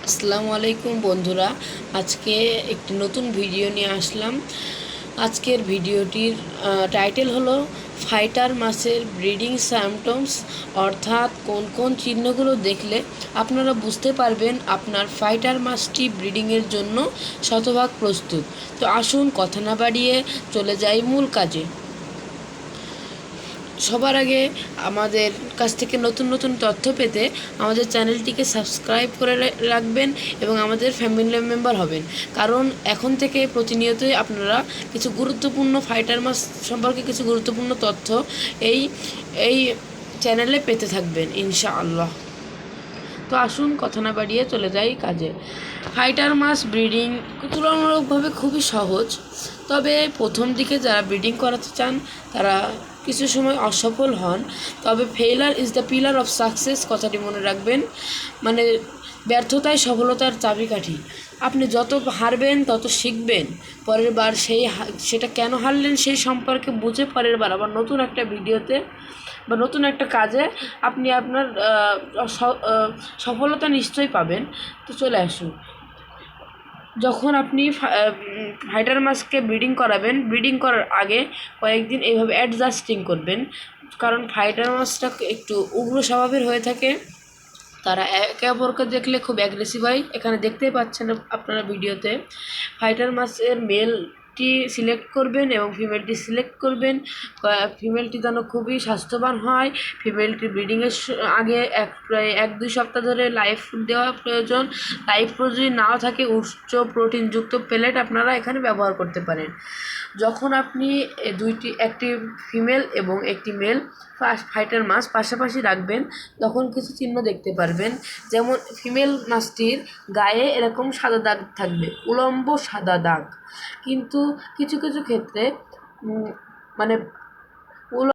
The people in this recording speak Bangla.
আসসালামু আলাইকুম বন্ধুরা, আজকে একটি নতুন ভিডিও নিয়ে আসলাম। আজকের ভিডিওটির টাইটেল হলো ফাইটার মাছের ব্রিডিং সিমটমস, অর্থাৎ কোন কোন চিহ্নগুলো দেখলে আপনারা বুঝতে পারবেন আপনার ফাইটার মাছটি ব্রিডিংয়ের জন্য শতভাগ প্রস্তুত। তো আসুন কথা না বাড়িয়ে চলে যাই মূল কাজে। সবার আগে আমাদের কাছ থেকে নতুন নতুন তথ্য পেতে আমাদের চ্যানেলটিকে সাবস্ক্রাইব করে রাখবেন এবং আমাদের ফ্যামিলি মেম্বার হবেন, কারণ এখন থেকে প্রতিনিয়তই আপনারা কিছু গুরুত্বপূর্ণ ফাইটার মাছ সম্পর্কে কিছু গুরুত্বপূর্ণ তথ্য এই এই চ্যানেলে পেতে থাকবেন ইনশাআল্লাহ। তো আসুন কথা না বাড়িয়ে চলে যাই কাজে। ফাইটার মাছ ব্রিডিং তুলনামূলকভাবে খুবই সহজ, তবে প্রথম দিকে যারা ব্রিডিং করাতে চান তারা কিছু সময় অসফল হন। তবে failure is the pillar of success, কথাটি মনে রাখবেন। মানে ব্যর্থতাই সফলতার চাবিকাঠি। আপনি যত হারবেন তত শিখবেন। পরের বার সেটা কেন হারলেন সেই সম্পর্কে বুঝে পরের বার আবার নতুন একটা ভিডিওতে বা নতুন একটা কাজে আপনি আপনার সফলতা নিশ্চয়ই পাবেন। তো চলে আসুন, যখন আপনি ফাইটার মাছকে ব্রিডিং করাবেন, ব্রিডিং করার আগে কয়েকদিন এইভাবে অ্যাডজাস্টিং করবেন, কারণ ফাইটার মাছটা একটু উগ্র স্বভাবের হয়ে থাকে। তারা একে অপরকে দেখলে খুব অ্যাগ্রেসিভ হয়। এখানে দেখতেই পাচ্ছেন আপনারা ভিডিওতে। ফাইটার মাছের মেলটি সিলেক্ট করবেন এবং ফিমেলটি সিলেক্ট করবেন। ফিমেলটি যেন খুবই স্বাস্থ্যবান হয়। ফিমেলটি ব্রিডিংয়ের আগে প্রায় 1-2 সপ্তাহ ধরে লাইভ ফুড দেওয়া প্রয়োজন। লাইভ ফুড যদি নাও থাকে, উচ্চ প্রোটিনযুক্ত পেলেট আপনারা এখানে ব্যবহার করতে পারেন। যখন আপনি একটি ফিমেল এবং একটি মেল ফাইটার মাছ পাশাপাশি রাখবেন, তখন কিছু চিহ্ন দেখতে পারবেন। যেমন ফিমেল মাছটির গায়ে এরকম সাদা দাগ থাকবে, উলম্ব সাদা দাগ। কিন্তু কিছু কিছু ক্ষেত্রে মানে